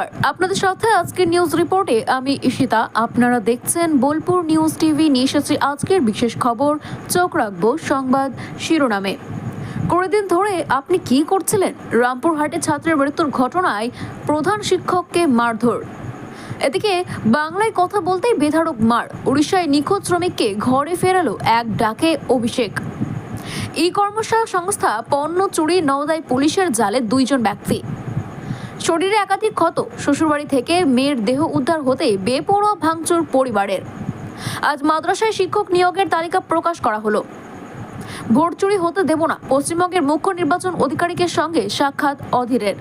নমস্কার, আপনাদের সাথে আজকের নিউজ রিপোর্টে আমি ঈশিতা। আপনারা দেখছেন বোলপুর নিউজ টিভি। নিয়ে এসেছি আজকের বিশেষ খবর। চোখ রাখবো সংবাদ শিরোনামে। কয়েকদিন ধরে আপনি কি করছিলেন? রামপুরহাটে ছাত্রের মৃত্যুর ঘটনায় প্রধান শিক্ষককে মারধর। এদিকে বাংলায় কথা বলতেই বেধড়ক মার। উড়িষ্যায় নিখোঁজ শ্রমিককে ঘরে ফেরালো এক ডাকে অভিষেক। ই কর্মশালা সংস্থা পণ্য চুরি নওদায় পুলিশের জালে 2 জন ব্যক্তি। শরীরে একাধিক ক্ষত, শ্বশুরবাড়ি থেকে মেয়ের দেহ উদ্ধার হতেই বেপরোয়া ভাঙচুর পরিবারের। আজ মাদ্রাসায় শিক্ষক নিয়োগের তালিকা প্রকাশ করা হলো। ভোট চুরি হতে দেব না, পশ্চিমবঙ্গের মুখ্য নির্বাচন আধিকারিকের সঙ্গে সাক্ষাৎ অধীরের।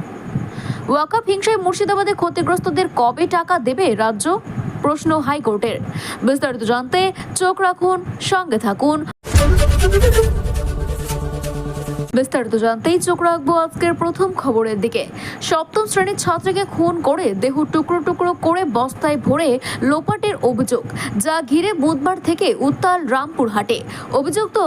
ওয়াকফ হিংসায় মুর্শিদাবাদে ক্ষতিগ্রস্তদের কবে টাকা দেবে রাজ্য? প্রশ্ন হাইকোর্টের। বিস্তারিত জানতে চোখ রাখুন, সঙ্গে থাকুন। বিস্তারিত জানতেই চোখ রাখবো আজকের প্রথম খবরের দিকে। সপ্তম শ্রেণীর ছাত্রীকে খুন করে দেহ টুকরো টুকরো করে বস্তায় ভরে লোপাটের অভিযোগ, যা ঘিরে বুধবার থেকে উত্তাল রামপুরহাটে। অভিযুক্ত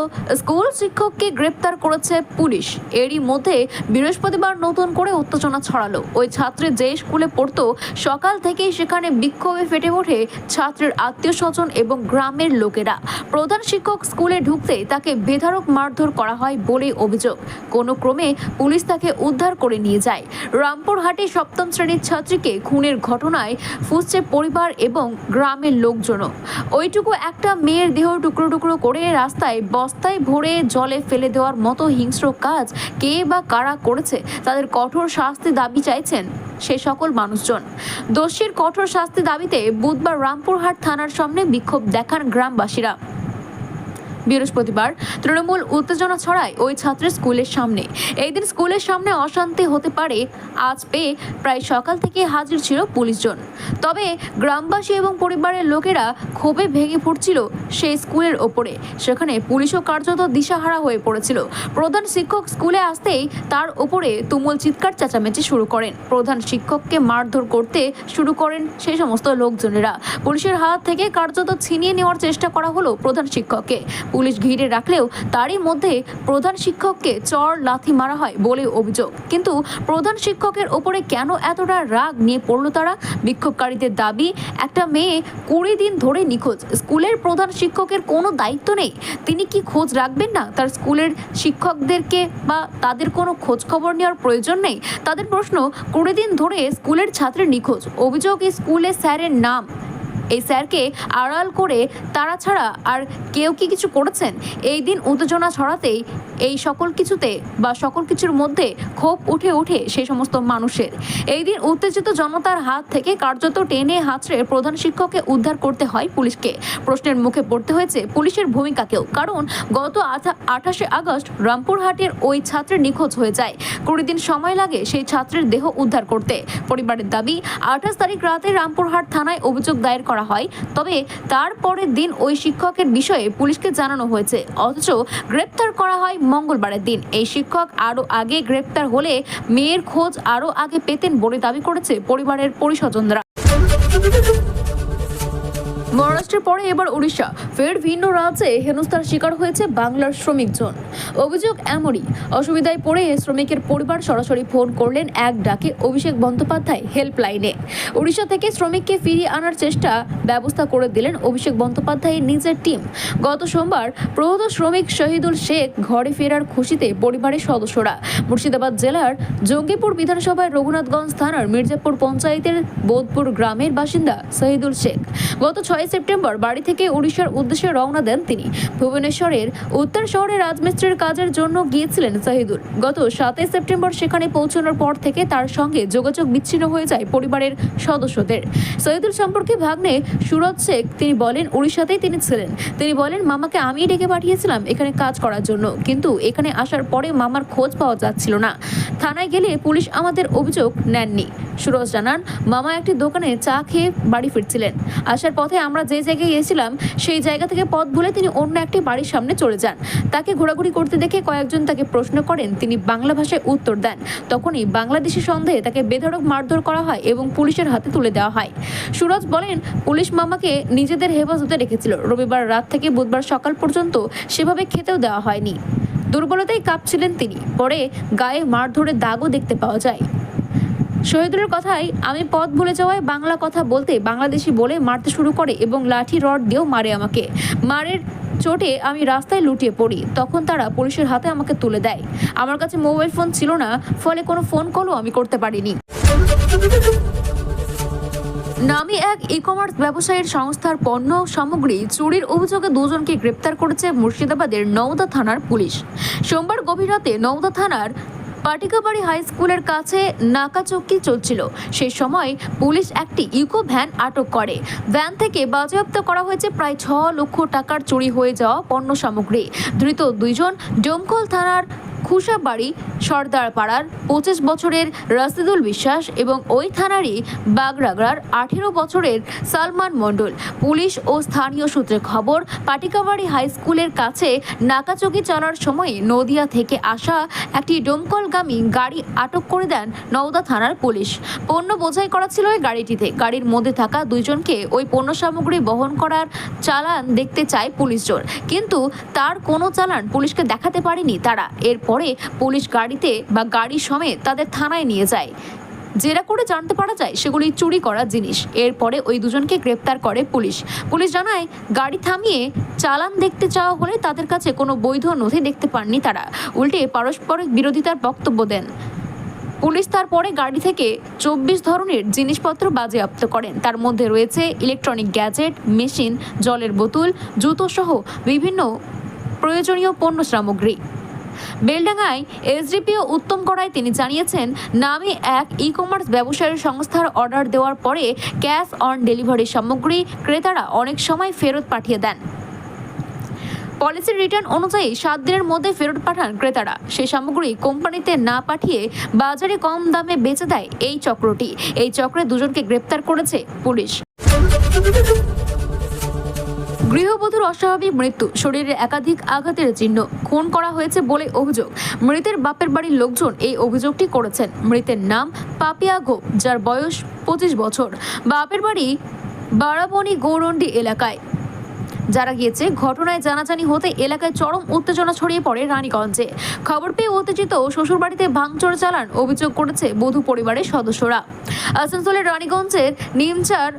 স্কুল শিক্ষককে গ্রেপ্তার করেছে পুলিশ। এরই মধ্যে বৃহস্পতিবার নতুন করে উত্তেজনা ছড়ালো। ওই ছাত্রী যে স্কুলে পড়তো, সকাল থেকেই সেখানে বিক্ষোভে ফেটে ওঠে ছাত্রের আত্মীয় স্বজন এবং গ্রামের লোকেরা। প্রধান শিক্ষক স্কুলে ঢুকতে তাকে বেধড়ক মারধর করা হয় বলে অভিযোগ। কোনো ক্রমে পুলিশ তাকে উদ্ধার করে নিয়ে যায়। রামপুরহাটে সপ্তম শ্রেণীর ছাত্রীকে খুনের ঘটনায় ফুঁসছে পরিবার এবং গ্রামের লোকজনও। ওইটুকু একটা মেয়ের দেহ টুকরো টুকরো করে রাস্তায় বস্তায় ভরে জলে ফেলে দেওয়ার মতো হিংস্র কাজ কে বা কারা করেছে, তাদের কঠোর শাস্তি দাবি চাইছেন সে সকল মানুষজন। দোষীর কঠোর শাস্তি দাবিতে বুধবার রামপুরহাট থানার সামনে বিক্ষোভ দেখান গ্রামবাসীরা। বৃহস্পতিবার তৃণমূল উত্তেজনা ছড়ায় ওই ছাত্রের স্কুলের সামনে। এই দিন স্কুলের সামনে অশান্তি হতে পারে আজ পেয়ে প্রায় সকাল থেকে হাজির ছিল পুলিশজন। তবে গ্রামবাসী এবং পরিবারের লোকেরা ক্ষোভে ভেঙে পড়ছিল সেই স্কুলের ওপরে। সেখানে পুলিশও কার্যত দিশাহারা হয়ে পড়েছিল। প্রধান শিক্ষক স্কুলে আসতেই তার ওপরে তুমুল চিৎকার চেঁচামেচি শুরু করেন। প্রধান শিক্ষককে মারধর করতে শুরু করেন সেই সমস্ত লোকজনেরা। পুলিশের হাত থেকে কার্যত ছিনিয়ে নেওয়ার চেষ্টা করা হলো প্রধান শিক্ষককে। পুলিশ ঘিরে রাখলেও তারই মধ্যে প্রধান শিক্ষককে চড় লাথি মারা হয় বলে অভিযোগ। কিন্তু প্রধান শিক্ষকের ওপরে কেন এতটা রাগ নিয়ে পড়ল তারা? বিক্ষোভকারীদের দাবি, একটা মেয়ে 20 দিন ধরে নিখোঁজ। স্কুলের প্রধান শিক্ষকের কোনো দায়িত্ব নেই? তিনি কি খোঁজ রাখবেন না তার স্কুলের শিক্ষকদেরকে, বা তাদের কোনো খোঁজ খবর নেওয়ার প্রয়োজন নেই? তাদের প্রশ্ন, 20 দিন ধরে স্কুলের ছাত্রের নিখোঁজ। অভিযোগ, এই স্কুলের স্যারের নাম। এই স্যারকে আড়াল করে তারা ছাড়া আর কেউ কি কিছু করেছেন? এই দিন উত্তেজনা ছড়াতেই এই সকল কিছুর মধ্যে ক্ষোভ উঠে সেই সমস্ত মানুষের। এই দিন উত্তেজিত জনতার হাত থেকে কার্যত টেনে হাঁচড়ে প্রধান শিক্ষককে উদ্ধার করতে হয় পুলিশকে। প্রশ্নের মুখে পড়তে হয়েছে পুলিশের ভূমিকাকেও, কারণ গত 28শে আগস্ট রামপুরহাটের ওই ছাত্রের নিখোঁজ হয়ে যায়। 20 দিন সময় লাগে সেই ছাত্রের দেহ উদ্ধার করতে। পরিবারের দাবি, 28 তারিখ রাতে রামপুরহাট থানায় অভিযোগ দায়ের করা হয়। তবে তারপরের দিন ওই শিক্ষকের বিষয়ে পুলিশকে জানানো হয়েছে, অথচ গ্রেপ্তার করা হয় মঙ্গলবারের দিন। এই শিক্ষক আরও আগে গ্রেপ্তার হলে মেয়ের খোঁজ আরও আগে পেতেন বলে দাবি করেছে পরিবারের পরিস্বজনরা। মহারাষ্ট্রের পরে এবার উড়িষ্যা। ফের ভিন্ন রাজ্যে হেনস্থার শিকার হয়েছে বাংলার শ্রমিকজন। অভিযোগ এমনই, অসুবিধায় পড়ে শ্রমিকের পরিবার সরাসরি ফোন করলেন এক ডাকে অভিষেক বন্দ্যোপাধ্যায় হেল্পলাইনে। উড়িষ্যা থেকে শ্রমিককে ফিরিয়ে আনার ব্যবস্থা করে দিলেন অভিষেক বন্দ্যোপাধ্যায়ের নিজের টিম। গত সোমবার প্রহত শ্রমিক শহীদুল শেখ ঘরে ফেরার খুশিতে পরিবারের সদস্যরা। মুর্শিদাবাদ জেলার জঙ্গিপুর বিধানসভার রঘুনাথগঞ্জ থানার মির্জাপুর পঞ্চায়েতের বোধপুর গ্রামের বাসিন্দা শহীদুল শেখ গত 6 সেপ্টেম্বর বাড়ি থেকে উড়িষ্যার উদ্দেশ্যে রওনা দেন তিনি। ভুবনেশ্বরের উত্তর শহরে রাজমিস্ত্রির কাজের জন্য গিয়েছিলেন শহীদুল। গত 7 সেপ্টেম্বর সেখানে পৌঁছানোর পর থেকে তার সঙ্গে যোগাযোগ বিচ্ছিন্ন হয়ে যায় পরিবারের সদস্যদের। শহীদুল সম্পর্কে ভাগ্নে সুরজ শেখ তিনি বলেন, উড়িষ্যাতেই তিনি ছিলেন। তিনি বলেন, মামাকে আমি ডেকে পাঠিয়েছিলাম এখানে কাজ করার জন্য, কিন্তু এখানে আসার পরে মামার খোঁজ পাওয়া যাচ্ছিল না। থানায় গেলে পুলিশ আমাদের অভিযোগ নেননি। সুরজ জানান, মামা একটি দোকানে চা খেয়ে বাড়ি ফিরছিলেন। আসার পথে আমরা যে জায়গায় গিয়েছিলাম সেই জায়গা থেকে পথ ভুলে তিনি অন্য একটি বাড়ির সামনে চলে যান। তাকে ঘোরাঘুরি করতে দেখে কয়েকজন তাকে প্রশ্ন করেন, তিনি বাংলা ভাষায় উত্তর দেন। তখনই বাংলাদেশি সন্দেহে তাকে বেধড়ক মারধর করা হয় এবং পুলিশের হাতে তুলে দেওয়া হয়। সুরজ বলেন, পুলিশ মামাকে নিজেদের হেফাজতে রেখেছিল। রবিবার রাত থেকে বুধবার সকাল পর্যন্ত সেভাবে খেতেও দেওয়া হয়নি। দুর্বলতায় কাঁপছিলেন তিনি। পরে গায়ে মারধরের দাগও দেখতে পাওয়া যায়। শহীদুলের কথায়, আমি পথ ভুলে যাওয়ায় বাংলা কথা বলতে বাংলাদেশি বলে মারতে শুরু করে এবং লাঠি রড দিয়েও মারে আমাকে। মারের চোটে আমি রাস্তায় লুটিয়ে পড়ি। তখন তারা পুলিশের হাতে আমাকে তুলে দেয়। আমার কাছে মোবাইল ফোন ছিল না, ফলে কোনো ফোন কলও আমি করতে পারিনি। নামী এক ই-কমার্স ব্যবসায়ীর সংস্থার পণ্য সামগ্রী চুরির অভিযোগে দুজনকে গ্রেপ্তার করেছে মুর্শিদাবাদের নওদা থানার পুলিশ। সোমবার গভীর রাতে নওদা থানার পাটিকাবাড়ি হাই স্কুলের কাছে নাকাচক্কি চলছিল। সেই সময় পুলিশ একটি ইকো ভ্যান আটক করে। ভ্যান থেকে বাজেয়াপ্ত করা হয়েছে প্রায় 6 লক্ষ টাকার চুরি হয়ে যাওয়া পণ্য সামগ্রী। ধৃত দুইজন ডোমকল থানার খুশাবাড়ি সর্দারপাড়ার 25 বছরের রাশিদুল বিশ্বাস এবং ওই থানারই বাগরাগড়ার 18 বছরের সালমান মণ্ডল। পুলিশ ও স্থানীয় সূত্রে খবর, পাটিকাবাড়ি হাই স্কুলের কাছে নাকাচকি চলার সময় নদিয়া থেকে আসা একটি ডোমকলগামী গাড়ি আটক করে দেন নওদা থানার পুলিশ। পণ্য বোঝাই করা ছিল ওই গাড়িটিতে। গাড়ির মধ্যে থাকা দুইজনকে ওই পণ্য সামগ্রী বহন করার চালান দেখতে চায় পুলিশজন, কিন্তু তার কোনো চালান পুলিশকে দেখাতে পারেনি তারা। এরপরে পুলিশ গাড়িতে বা গাড়ি সমেত তাদের থানায় নিয়ে যায়। জেরা করে জানতে পারা যায় সেগুলি চুরি করা জিনিস। এরপরে ওই দুজনকে গ্রেপ্তার করে পুলিশ। পুলিশ জানায়, গাড়ি থামিয়ে চালান দেখতে চাওয়া হলে তাদের কাছে কোনো বৈধ নথি দেখতে পাননি তারা, উল্টে পারস্পরিক বিরোধিতার বক্তব্য দেন। পুলিশ তারপরে গাড়ি থেকে 24 ধরনের জিনিসপত্র বাজেয়াপ্ত করেন। তার মধ্যে রয়েছে ইলেকট্রনিক গ্যাজেট, মেশিন, জলের বোতল, জুতো সহ বিভিন্ন প্রয়োজনীয় পণ্য সামগ্রী। বেলডাঙ্গায় এসডিপিও উত্তম করায় তিনি জানিয়েছেন, নামে এক ই-কমার্স ব্যবসায়ীর সংস্থার অর্ডার দেওয়ার পরে ক্যাশ অন ডেলিভারি সামগ্রী ক্রেতারা অনেক সময় ফেরত পাঠিয়ে দেন। পলিসি রিটার্ন অনুযায়ী 7 দিনের মধ্যে ফেরত পাঠান ক্রেতারা। সেই সামগ্রী কোম্পানিতে না পাঠিয়ে বাজারে কম দামে বেচে দেয় এই চক্রটি। এই চক্রে দুজনকে গ্রেপ্তার করেছে পুলিশ। গৃহবধূর অস্বাভাবিক মৃত্যু, শরীরে একাধিক আঘাতের চিহ্ন, খুন করা হয়েছে বলে অভিযোগ। মৃতের বাপের বাড়ির লোকজন এই অভিযোগটি করেছেন। মৃতের নাম পাপিয়া গোপ, যার বয়স 25 বছর। বাপের বাড়ি বারাবণী গৌরন্ডি এলাকায়। যারা গিয়েছে, ঘটনায় জানাজানি হতে এলাকায় চরম উত্তেজনা ছড়িয়ে পড়ে রানীগঞ্জে। খবর পেয়ে উত্তেজিত শ্বশুরবাড়িতে ভাঙচুর চালান অভিযোগ করেছে বধূ পরিবারের সদস্যরা। আসানসোলের রানীগঞ্জের নিমচার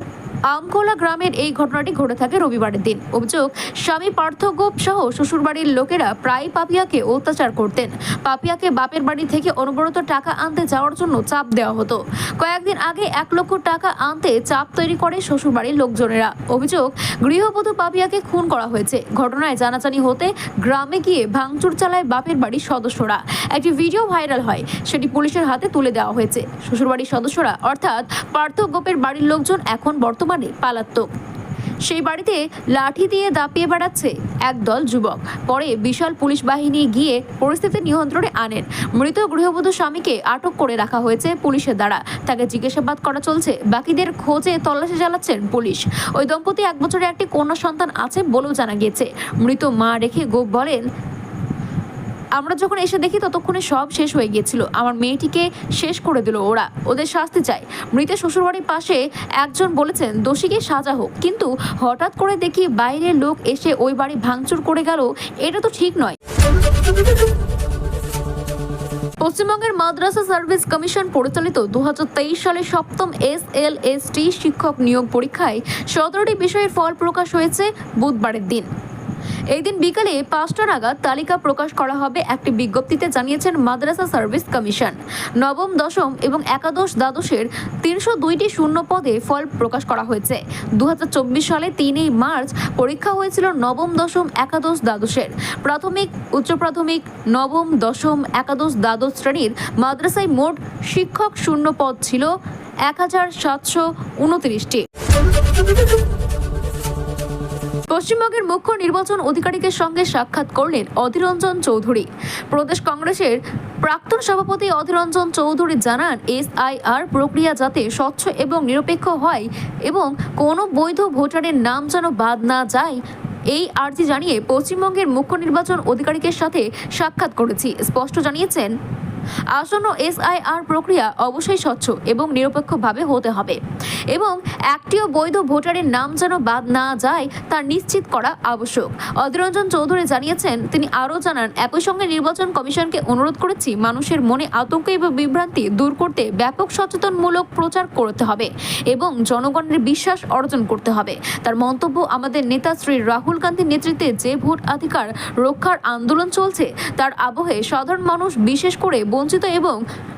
আমকোলা গ্রামের এই ঘটনাটি ঘটে থাকে রবিবারের দিন। অভিযোগ, স্বামী পার্থ গোপ সহ শ্বশুরবাড়ির লোকেরা প্রায় পাপিয়াকে অত্যাচার করতেন। পাপিয়াকে বাপের বাড়ি থেকে অনবরত টাকা আনতে যাওয়ার জন্য চাপ দেওয়া হতো। কয়েকদিন আগে 1 লক্ষ টাকা আনতে চাপ তৈরি করে শ্বশুরবাড়ির লোকজনেরা। অভিযোগ, গৃহবধূ পাপিয়াকে খুন করা হয়েছে। ঘটনায় জানাজানি হতে গ্রামে গিয়ে ভাঙচুর চালায় বাপের বাড়ির সদস্যরা। একটি ভিডিও ভাইরাল হয়, সেটি পুলিশের হাতে তুলে দেওয়া হয়েছে। শ্বশুরবাড়ির সদস্যরা অর্থাৎ পার্থ গোপের বাড়ির লোকজন এখন বর্তমানে পালাতক। সেই বাড়িতে লাঠি দিয়ে দাপিয়ে বেড়াচ্ছে একদল যুবক। পরে বিশাল পুলিশ বাহিনী গিয়ে পরিস্থিতি নিয়ন্ত্রণে আনেন। মৃত গৃহবধূ স্বামীকে আটক করে রাখা হয়েছে পুলিশের দ্বারা। তাকে জিজ্ঞাসাবাদ করা চলছে। বাকিদের খোঁজে তল্লাশি চালাচ্ছেন পুলিশ। ওই দম্পতি 1 বছরের একটি কন্যা সন্তান আছে বলেও জানা গিয়েছে। মৃত মা রেখে গোপ বলেন, আমরা যখন এসে দেখি ততক্ষণে সব শেষ হয়ে গিয়েছিল। আমার মেয়েটিকে শেষ করে দিল ওরা, ওদের শাস্তি চাই। মৃতের শ্বশুরবাড়ির পাশে একজন বলেছেন, দোষীকে সাজা হোক, কিন্তু হঠাৎ করে দেখি বাইরের লোক এসে ওই বাড়ি ভাঙচুর করে গেল, এটা তো ঠিক নয়। পশ্চিমবঙ্গের মাদ্রাসা সার্ভিস কমিশন পরিচালিত 2023 সালের 7ম SLST শিক্ষক নিয়োগ পরীক্ষায় 17টি বিষয়ের ফল প্রকাশ হয়েছে বুধবারের দিন। এই দিন বিকালে 5টা নাগাদ তালিকা প্রকাশ করা হবে। একটি বিজ্ঞপ্তিতে জানিয়েছেন মাদ্রাসা সার্ভিস কমিশন, নবম, দশম এবং একাদশ দ্বাদশের 302টি শূন্য পদে ফল প্রকাশ করা হয়েছে। 2024 সালে 3 মার্চ পরীক্ষা হয়েছিল নবম, দশম, একাদশ, দ্বাদশের। প্রাথমিক, উচ্চ প্রাথমিক, নবম, দশম, একাদশ, দ্বাদশ শ্রেণীর মাদ্রাসায় মোট শিক্ষক শূন্য পদ ছিল 1729টি। পশ্চিমবঙ্গের মুখ্য নির্বাচন আধিকারিকের সঙ্গে সাক্ষাৎ করলেন অধীর রঞ্জন চৌধুরী। প্রদেশ কংগ্রেসের প্রাক্তন সভাপতি অধীর রঞ্জন চৌধুরী জানান, SIR প্রক্রিয়া যাতে স্বচ্ছ এবং নিরপেক্ষ হয় এবং কোনো বৈধ ভোটারের নাম যেন বাদ না যায়, এই আর্জি জানিয়ে পশ্চিমবঙ্গের মুখ্য নির্বাচন আধিকারিকের সাথে সাক্ষাৎ করেছি। স্পষ্ট জানিয়েছেন, আসন্ন SIR প্রক্রিয়া অবশ্যই স্বচ্ছ এবং নিরপেক্ষভাবে হতে হবে এবং একটিও বৈধ ভোটারের নাম যেন বাদ না যায় তা নিশ্চিত করা আবশ্যক। অধীর রঞ্জন চৌধুরী জানিয়েছেন। তিনি আরও জানান, একই সঙ্গে নির্বাচন কমিশনকে অনুরোধ করেছি মানুষের মনে আতঙ্ক এবং বিভ্রান্তি দূর করতে ব্যাপক সচেতনমূলক প্রচার করতে হবে এবং জনগণের বিশ্বাস অর্জন করতে হবে। তার মন্তব্য, আমাদের নেতা শ্রী রাহুল গান্ধীর নেতৃত্বে যে ভোট অধিকার রক্ষার আন্দোলন চলছে তার আবহে সাধারণ মানুষ, বিশেষ করে বঞ্চিত এবং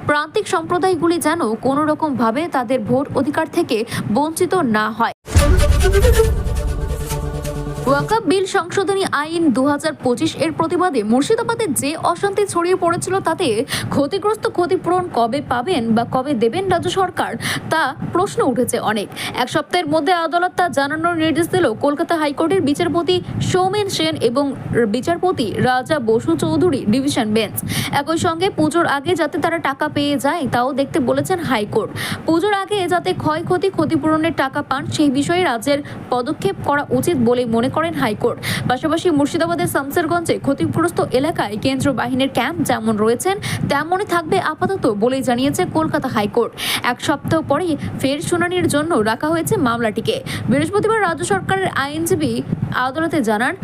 প্রান্তিক সম্প্রদায়গুলি যেন কোনো রকম ভাবে তাদের ভোট অধিকার থেকে বঞ্চিত না হয়। ওয়াকফ বিল সংশোধনী আইন 2025 এর প্রতিবাদে মুর্শিদাবাদে যে অশান্তি ছড়িয়ে পড়েছিল তাতে ক্ষতিগ্রস্ত ক্ষতিপূরণ কবে পাবেন বা কবে দেবেন রাজ্য সরকার তা প্রশ্ন উঠেছে অনেক। এক সপ্তাহের মধ্যে আদালত তা জানানোর নির্দেশ দিল কলকাতা হাইকোর্টের বিচারপতি সৌমেন সেন এবং বিচারপতি রাজা বসু চৌধুরী ডিভিশন বেঞ্চ। একই সঙ্গে পুজোর আগে যাতে তারা টাকা পেয়ে যায় তাও দেখতে বলেছেন হাইকোর্ট। পুজোর আগে যাতে ক্ষতিপূরণের টাকা পান সেই বিষয়ে রাজ্যের পদক্ষেপ করা উচিত বলে মনে করেন হাইকোর্ট। পাশাপাশি মুর্শিদাবাদের শামসেরগঞ্জে ক্ষতিগ্রস্ত এলাকায় কেন্দ্রীয় বাহিনীর ক্যাম্প যেমন রয়েছেন তেমনই থাকবে আপাতত বলেই জানিয়েছে কলকাতা হাইকোর্ট। এক সপ্তাহ পরে ফের শুনানির জন্য রাখা হয়েছে মামলাটিকে। বৃহস্পতিবার রাজ্য সরকারের আইনজীবী আদালতে জানান,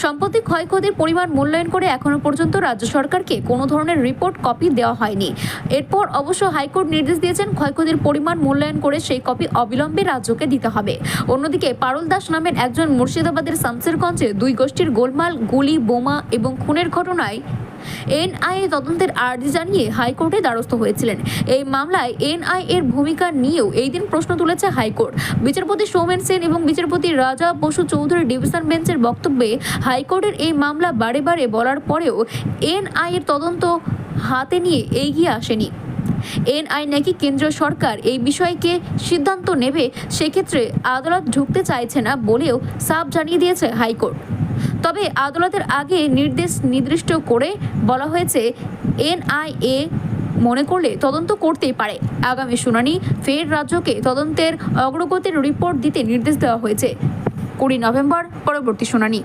সম্পত্তি ক্ষয়ক্ষতির পরিমাণ মূল্যায়ন করে এখনো পর্যন্ত রাজ্য সরকারকে কোনো ধরনের রিপোর্ট কপি দেওয়া হয়নি। এরপর অবশ্য হাইকোর্ট নির্দেশ দিয়েছেন ক্ষয়ক্ষতির পরিমাণ মূল্যায়ন করে সেই কপি অবিলম্বে রাজ্যকে দিতে হবে। অন্যদিকে পারুল দাস নামের একজন মুর্শিদাবাদের শামসেরগঞ্জে দুই গোষ্ঠীর গোলমাল, গুলি, বোমা এবং খুনের ঘটনায় NIA তদন্তের আর্জি জানিয়ে হাইকোর্টে দ্বারস্থ হয়েছিলেন। এই মামলায় NIA এর ভূমিকা নিয়েও এই দিন প্রশ্ন তুলেছে হাইকোর্ট। বিচারপতি সৌমেন সেন এবং বিচারপতি রাজা বসু চৌধুরী ডিভিশন বেঞ্চের বক্তব্যে হাইকোর্টের এই মামলা বারে বারে বলার পরেও NIA এর তদন্ত হাতে নিয়ে এগিয়ে আসেনি। NIA নাকি কেন্দ্রীয় সরকার এই বিষয়কে সিদ্ধান্ত নেবে, সেক্ষেত্রে আদালত ঢুকতে চাইছে না বলেও সাফ জানিয়ে দিয়েছে হাইকোর্ট। তবে আদালতের আগে নির্দিষ্ট করে বলা হয়েছে NIA মনে করলে তদন্ত করতেই পারে। আগামী শুনানি ফের রাজ্যকে তদন্তের অগ্রগতির রিপোর্ট দিতে নির্দেশ দেওয়া হয়েছে। 20 নভেম্বর পরবর্তী শুনানি।